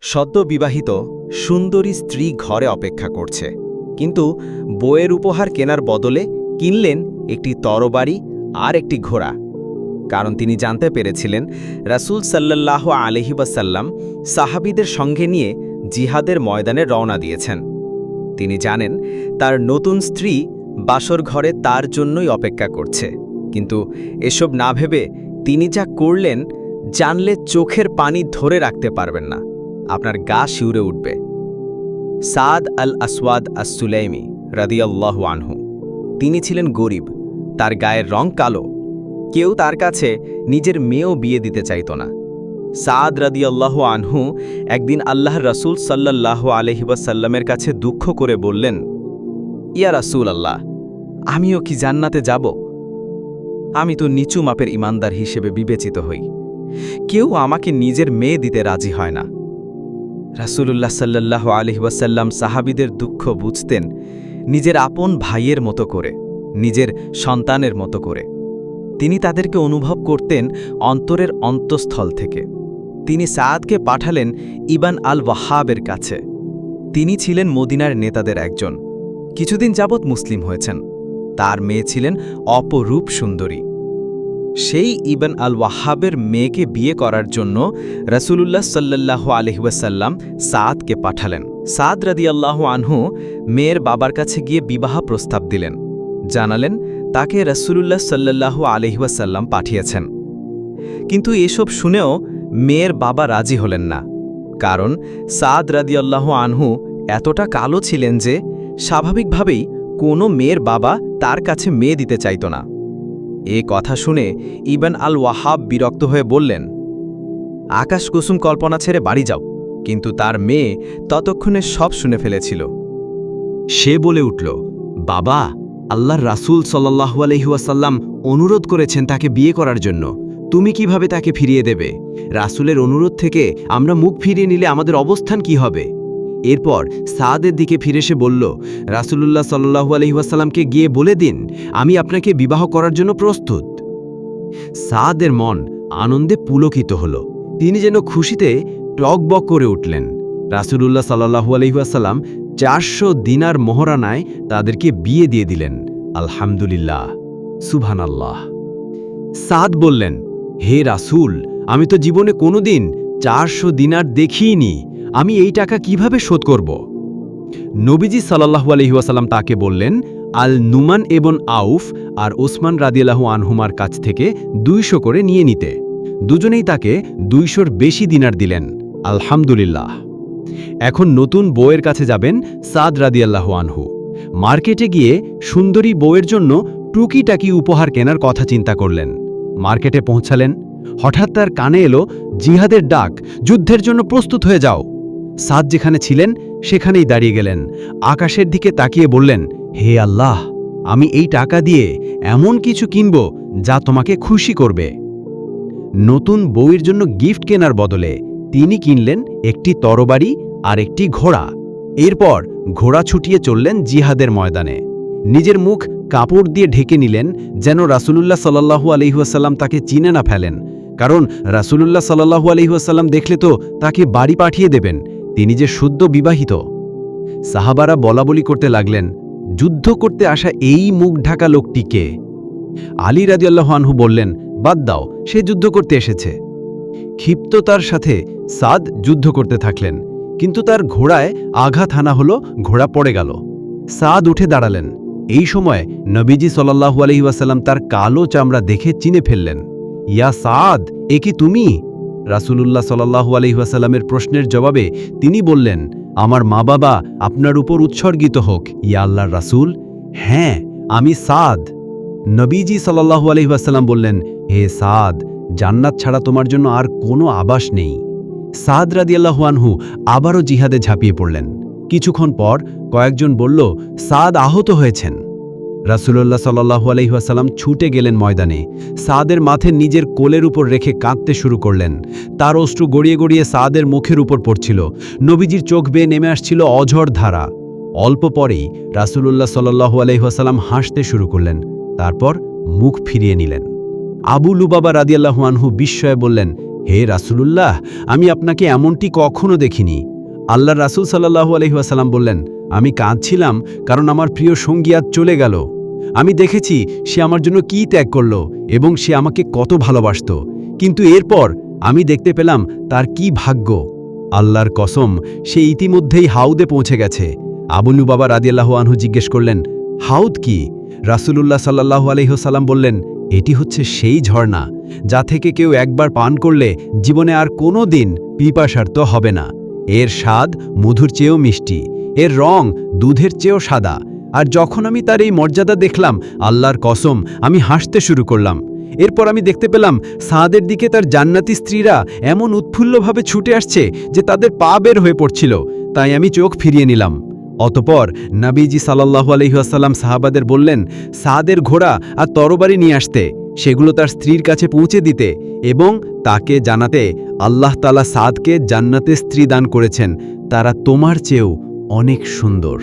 সদ্য বিবাহিত সুন্দরী স্ত্রী ঘরে অপেক্ষা করছে, কিন্তু বইয়ের উপহার কেনার বদলে কিনলেন একটি তরবারি আর একটি ঘোড়া। কারণ তিনি জানতে পেরেছিলেন রাসূল সাল্লাল্লাহু আলাইহি ওয়াসাল্লাম সাহাবীদের সঙ্গে নিয়ে জিহাদের ময়দানে রওনা দিয়েছেন। তিনি জানেন তার নতুন স্ত্রী বাসর ঘরে তার জন্যই অপেক্ষা করছে, কিন্তু এসব না ভেবে তিনি যা করলেন জানলে চোখের পানি ধরে রাখতে পারবেন না, আপনার গা শিউরে উঠবে। সাদ আল আসওয়াদ আস-সুলাইমি রাদিয়াল্লাহু আনহু, তিনি ছিলেন গরিব, তার গায়ের রং কালো। কেউ তার কাছে নিজের মেয়েও বিয়ে দিতে চাইত না। সাদ রাদিয়াল্লাহু আনহু একদিন আল্লাহর রাসূল সাল্লাল্লাহু আলাইহি ওয়াসাল্লামের কাছে দুঃখ করে বললেন, ইয়া রাসূল আল্লাহ, আমিও কি জান্নাতে যাব? আমি তো নিচু মাপের ইমানদার হিসেবে বিবেচিত হই, কেউ আমাকে নিজের মেয়ে দিতে রাজি হয় না। রাসূলুল্লাহ সাল্লাল্লাহু আলাইহি ওয়াসাল্লাম সাহাবীদের দুঃখ বুঝতেন নিজের আপন ভাইয়ের মতো করে, নিজের সন্তানের মতো করে। তিনি তাদেরকে অনুভব করতেন অন্তরের অন্তঃস্থল থেকে। তিনি সাদকে পাঠালেন ইবান আল ওয়াহাবের কাছে। তিনি ছিলেন মদিনার নেতাদের একজন, কিছুদিন যাবৎ মুসলিম হয়েছেন। তার মেয়ে ছিলেন অপরূপ সুন্দরী। সেই ইবান আল ওয়াহাবের মেয়েকে বিয়ে করার জন্য রাসূলুল্লাহ সাল্লাল্লাহু আলাইহি ওয়াসাল্লাম সাদকে পাঠালেন। সাদ রাদিয়াল্লাহু আনহু মেয়ের বাবার কাছে গিয়ে বিবাহ প্রস্তাব দিলেন, জানালেন তাকে রাসূলুল্লাহ সাল্লাল্লাহু আলাইহি ওয়াসাল্লাম পাঠিয়েছেন। কিন্তু এসব শুনেও মেয়ের বাবা রাজি হলেন না, কারণ সাদ রাদিয়াল্লাহু আনহু এতটা কালো ছিলেন যে স্বাভাবিকভাবেই কোনো মেয়ের বাবা তার কাছে মেয়ে দিতে চাইত না। এ কথা শুনে ইবান আল ওয়াহাব বিরক্ত হয়ে বললেন, আকাশ কুসুম কল্পনা ছেড়ে বাড়ি যাও। কিন্তু তার মেয়ে ততক্ষণে সব শুনে ফেলেছিল। সে বলে উঠল, বাবা, আল্লাহর রাসূল সাল্লাল্লাহু আলাইহি ওয়াসাল্লাম অনুরোধ করেছেন তাকে বিয়ে করার জন্য, তুমি কিভাবে তাকে ফিরিয়ে দেবে? রাসূলের অনুরোধ থেকে আমরা মুখ ফিরিয়ে নিলে আমাদের অবস্থান কি হবে? এরপর সাদের দিকে ফিরে এসে বলল, রাসূলুল্লাহ সাল্লাল্লাহু আলাইহি ওয়াসাল্লামকে গিয়ে বলে দিন আমি আপনাকে বিবাহ করার জন্য প্রস্তুত। সাদের মন আনন্দে পুলকিত হল, তিনি যেন খুশিতে টকবক করে উঠলেন। রাসূলুল্লাহ সাল্লাল্লাহু আলাইহি ওয়াসাল্লাম 400 দিনার মোহরানায় তাদেরকে বিয়ে দিয়ে দিলেন। আলহামদুলিল্লাহ, সুবহানাল্লাহ। সাদ বললেন, হে রাসূল, আমি তো জীবনে কোনোদিন 400 দিনার দেখিনি, আমি এই টাকা কিভাবে শোধ করব? নবীজি সাল্লাল্লাহু আলাইহি ওয়াসাল্লাম তাকে বললেন, আল নুমান ইবন আউফ আর ওসমান রাদিয়াল্লাহু আনহুমার কাছ থেকে 200 করে নিয়ে নিতে। দুজনেই তাকে 200-র বেশি দিনার দিলেন। আলহামদুলিল্লাহ। এখন নতুন বউয়ের কাছে যাবেন সাদ রাদিয়াল্লাহু আনহু। মার্কেটে গিয়ে সুন্দরী বউয়ের জন্য টুকিটাকি উপহার কেনার কথা চিন্তা করলেন। মার্কেটে পৌঁছালেন, হঠাৎ তার কানে এলো জিহাদের ডাক, যুদ্ধের জন্য প্রস্তুত হয়ে যাও। সাদ যেখানে ছিলেন সেখানেই দাঁড়িয়ে গেলেন, আকাশের দিকে তাকিয়ে বললেন, হে আল্লাহ, আমি এই টাকা দিয়ে এমন কিছু কিনব যা তোমাকে খুশি করবে। নতুন বউয়ের জন্য গিফট কেনার বদলে তিনি কিনলেন একটি তরবারি আর একটি ঘোড়া। এরপর ঘোড়া ছুটিয়ে চললেন জিহাদের ময়দানে। নিজের মুখ কাপড় দিয়ে ঢেকে নিলেন যেন রাসূলুল্লাহ সাল্লাল্লাহু আলাইহি ওয়াসাল্লাম তাকে চিনে না ফেলেন, কারণ রাসূলুল্লাহ সাল্লাল্লাহু আলাইহি ওয়াসাল্লাম দেখলে তো তাকে বাড়ি পাঠিয়ে দেবেন, তিনি যে শুদ্ধ বিবাহিত। সাহাবারা বলাবলি করতে লাগলেন, যুদ্ধ করতে আসা এই মুখ ঢাকা লোকটি কে? আলী রাদিয়াল্লাহু আনহু বললেন, বাদ দাও, সে যুদ্ধ করতে এসেছে। ক্ষিপ্ততার সাথে সাদ যুদ্ধ করতে থাকলেন, কিন্তু তার ঘোড়ায় আঘাত হানা হলো, ঘোড়া পড়ে গেল। সাদ উঠে দাঁড়ালেন। এই সময় নবীজি সাল্লাল্লাহু আলাইহি ওয়াসাল্লাম তার কালো চামড়া দেখে চিনে ফেললেন। ইয়া সাদ, এ কি তুমি? রাসূলুল্লাহ সাল্লাল্লাহু আলাইহি ওয়াসাল্লামের প্রশ্নের জবাবে তিনি বললেন, আমার মা বাবা আপনার উপর উৎসর্গিত হোক ইয়া আল্লাহর রাসূল। হ্যাঁ, আমি সাদ। নবীজি সাল্লাল্লাহু আলাইহি ওয়াসাল্লাম বললেন, হে সাদ, জান্নাত ছাড়া তোমার জন্য আর কোনো আবাস নেই। সাদ রাদিয়াল্লাহু আনহু আবারও জিহাদে ঝাঁপিয়ে পড়লেন। কিছুক্ষণ পর কয়েকজন বলল, সাদ আহত হয়েছেন। রাসূলুল্লাহ সাল্লাল্লাহু আলাইহি ওয়াসাল্লাম ছুটে গেলেন ময়দানে। সাদের মাথে নিজের কোলের উপর রেখে কাঁদতে শুরু করলেন। তার অশ্রু গড়িয়ে গড়িয়ে সাদের মুখের উপর পড়ছিল। নবীজির চোখ বেয়ে নেমে আসছিল অঝড় ধারা। অল্প পরেই রাসূলুল্লাহ সাল্লাল্লাহু আলাইহি ওয়াসাল্লাম হাসতে শুরু করলেন, তারপর মুখ ফিরিয়ে নিলেন। আবু লুবাবা রাদিয়াল্লাহু আনহু বিস্ময়ে বললেন, হে রাসূলুল্লাহ, আমি আপনাকে এমনটি কখনো দেখিনি। আল্লাহর রাসূল সাল্লাল্লাহু আলাইহি ওয়াসাল্লাম বললেন, আমি কাঁদছিলাম কারণ আমার প্রিয় সঙ্গী আজ চলে গেল। আমি দেখেছি সে আমার জন্য কী ত্যাগ করল এবং সে আমাকে কত ভালোবাসত, কিন্তু এরপর আমি দেখতে পেলাম তার কি ভাগ্য। আল্লাহর কসম, সে ইতিমধ্যেই হাউদে পৌঁছে গেছে। আবু লুবাবা রাদিয়াল্লাহু আনহু জিজ্ঞেস করলেন, হাউদ কি? রাসূলুল্লাহ সাল্লাল্লাহু আলাইহি ওয়াসাল্লাম বললেন, এটি হচ্ছে সেই ঝর্ণা যা থেকে কেউ একবার পান করলে জীবনে আর কোনো দিন পিপাসার্ত হবে না। এর স্বাদ মধুর চেয়েও মিষ্টি, এর রং দুধের চেয়েও সাদা। আর যখন আমি তার এই মর্যাদা দেখলাম, আল্লাহর কসম, আমি হাসতে শুরু করলাম। এরপর আমি দেখতে পেলাম সাদের দিকে তার জান্নাতি স্ত্রীরা এমন উৎফুল্লভাবে ছুটে আসছে যে তাদের পা বের হয়ে পড়ছিল, তাই আমি চোখ ফিরিয়ে নিলাম। অতপর নবীজি সাল্লাল্লাহু আলাইহি ওয়াসাল্লাম সাহাবাদের বললেন সাদের ঘোড়া আর তরবারি নিয়ে আসতে, সেগুলো তার স্ত্রীর কাছে পৌঁছে দিতে এবং তাকে জানাতে আল্লাহ তাআলা সাদকে জান্নাতে স্ত্রী দান করেছেন, তারা তোমার চেয়েও অনেক সুন্দর।